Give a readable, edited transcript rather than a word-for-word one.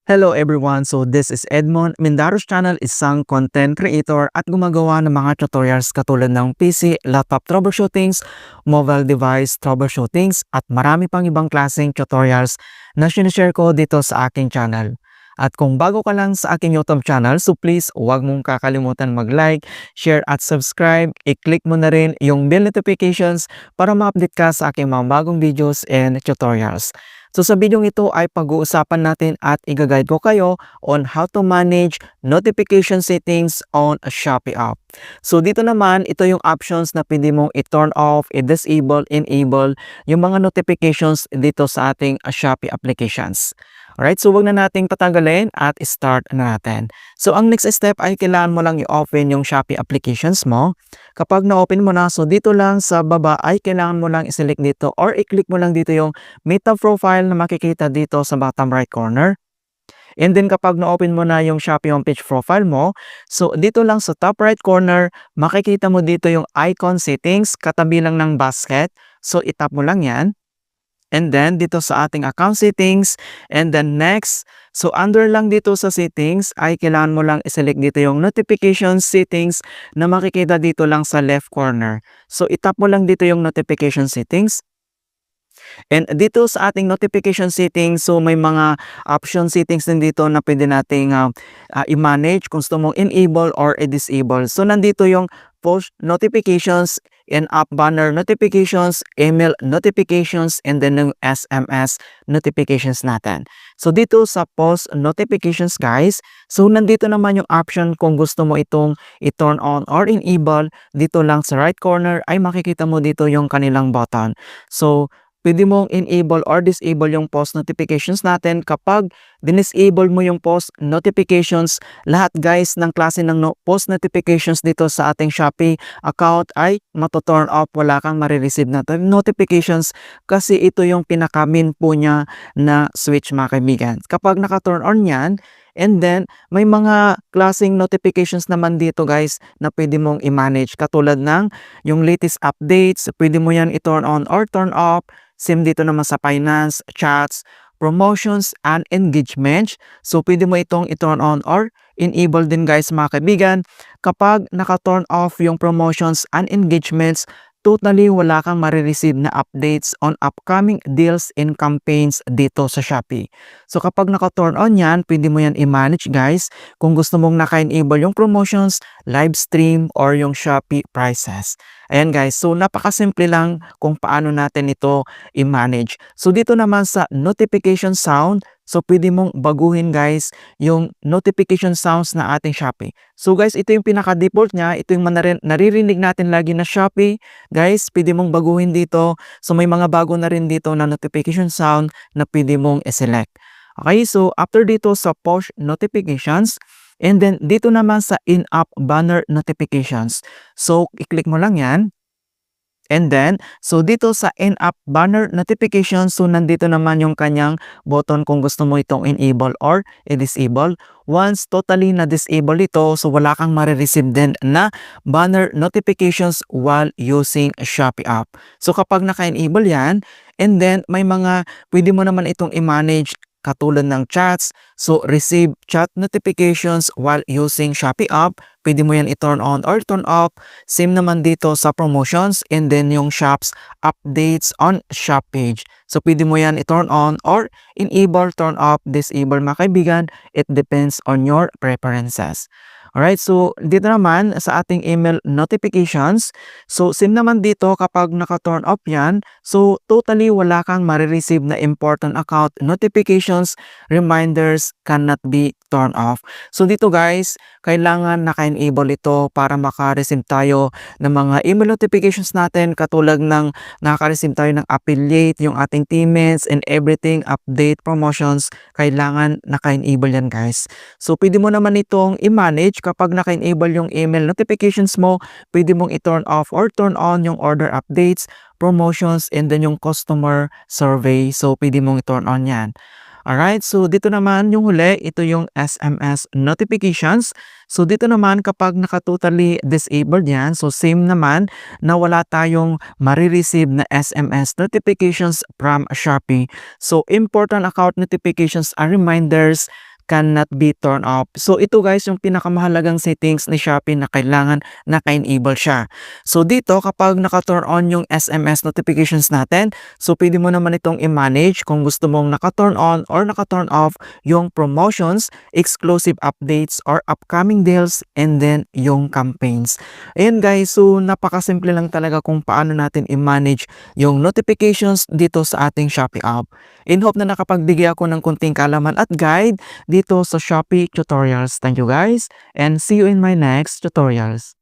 Hello everyone! So this is Edmond. Mindaros Channel, isang content creator at gumagawa ng mga tutorials katulad ng PC, laptop troubleshootings, mobile device troubleshootings at marami pang ibang klaseng tutorials na sinishare ko dito sa aking channel. At kung bago ka lang sa aking YouTube channel, so please huwag mong kakalimutan mag-like, share at subscribe. I-click mo na rin yung bell notifications para ma-update ka sa aking mga bagong videos and tutorials. So sa video ito ay pag-uusapan natin at i-guide ko kayo on how to manage notification settings on a Shopee app. So dito naman, ito yung options na pwede mong i-turn off, i-disable, enable yung mga notifications dito sa ating Shopee applications. Alright, so wag na nating patagalin at start na natin. So ang next step ay kailangan mo lang i-open yung Shopee applications mo. Kapag na-open mo na, so dito lang sa baba ay kailangan mo lang i-select dito or i-click mo lang dito yung Meta profile na makikita dito sa bottom right corner. And then kapag na-open mo na yung Shopee homepage profile mo, so dito lang sa top right corner, makikita mo dito yung icon settings, katabi lang ng basket. So itap mo lang yan. And then dito sa ating account settings, and then next, so under lang dito sa settings ay kailangan mo lang i-select dito yung notification settings na makikita dito lang sa left corner. So itap mo lang dito yung notification settings. And dito sa ating notification settings, so may mga option settings din dito na pwede nating i-manage kung gusto mong enable or i-disable. So nandito yung post notifications, in-app banner notifications, email notifications, and then yung SMS notifications natin. So dito sa post notifications guys, so nandito naman yung option kung gusto mo itong i-turn on or enable. Dito lang sa right corner ay makikita mo dito yung kanilang button. So pwede mong enable or disable yung post notifications natin. Kapag disable mo yung post notifications, lahat guys ng klase ng post notifications dito sa ating Shopee account ay matuturn off. Wala kang marireceive na notifications kasi ito yung pinaka-main po niya na switch mga kaibigan. Kapag naka-turn on yan, and then may mga klaseng notifications naman dito guys na pwede mong i-manage katulad ng yung latest updates. Pwede mo yan i-turn on or turn off. Same dito naman sa finance, chats, promotions, and engagement. So, pwede mo itong i-turn on or enable din guys mga kaibigan. Kapag naka-turn off yung promotions and engagements, totally wala kang marireceive na updates on upcoming deals and campaigns dito sa Shopee. So kapag naka-turn on yan, pwede mo yan i-manage guys kung gusto mong naka-enable yung promotions, live stream, or yung Shopee prices. Ayan guys, so napakasimple lang kung paano natin ito i-manage. So dito naman sa notification sound, so pwede mong baguhin guys yung notification sounds na ating Shopee. So guys, ito yung pinaka-default niya, ito yung naririnig natin lagi na Shopee. Guys, pwede mong baguhin dito. So may mga bago na rin dito na notification sound na pwede mong i-select. Okay, so after dito sa push notifications, and then dito naman sa in-app banner notifications. So i-click mo lang yan. And then, so dito sa in-app banner notifications, so nandito naman yung kanyang button kung gusto mo itong enable or i-disable. Once totally na-disable ito, so wala kang marireceive din na banner notifications while using Shopee app. So kapag naka-enable yan, and then may mga pwede mo naman itong i-manage katulad ng chats. So receive chat notifications while using Shopee app. Pwede mo yan i-turn on or turn off. Same naman dito sa promotions and then yung shops updates on shop page. So pwede mo yan i-turn on or enable, turn off, disable mga kaibigan. It depends on your preferences. Alright, so dito naman sa ating email notifications, so same naman dito kapag naka-turn off yan, so totally wala kang marireceive na important account notifications, reminders cannot be turned off. So dito guys, kailangan naka-enable ito para maka-receive tayo ng mga email notifications natin katulad ng nakaka-receive tayo ng affiliate, yung ating teammates and everything, update, promotions, kailangan naka-enable yan guys. So pwede mo naman itong i-manage kapag naka-enable yung email notifications mo, pwede mong i-turn off or turn on yung order updates, promotions, and then yung customer survey. So pwede mong i-turn on yan. Alright, so dito naman yung huli, ito yung SMS notifications. So dito naman kapag naka-totally disabled yan, so same naman na wala tayong marireceive na SMS notifications from Shopee. So important account notifications are reminders, cannot be turned off. So ito guys yung pinakamahalagang settings ni Shopee na kailangan naka-enable siya. So dito kapag naka-turn on yung SMS notifications natin, so pwede mo naman itong i-manage kung gusto mong naka-turn on or naka-turn off yung promotions, exclusive updates or upcoming deals, and then yung campaigns. Ayan guys, so napakasimple lang talaga kung paano natin i-manage yung notifications dito sa ating Shopee app. In hope na nakapagbigay ako ng kunting kaalaman at guide dito sa Shopee tutorials. Thank you guys and see you in my next tutorials.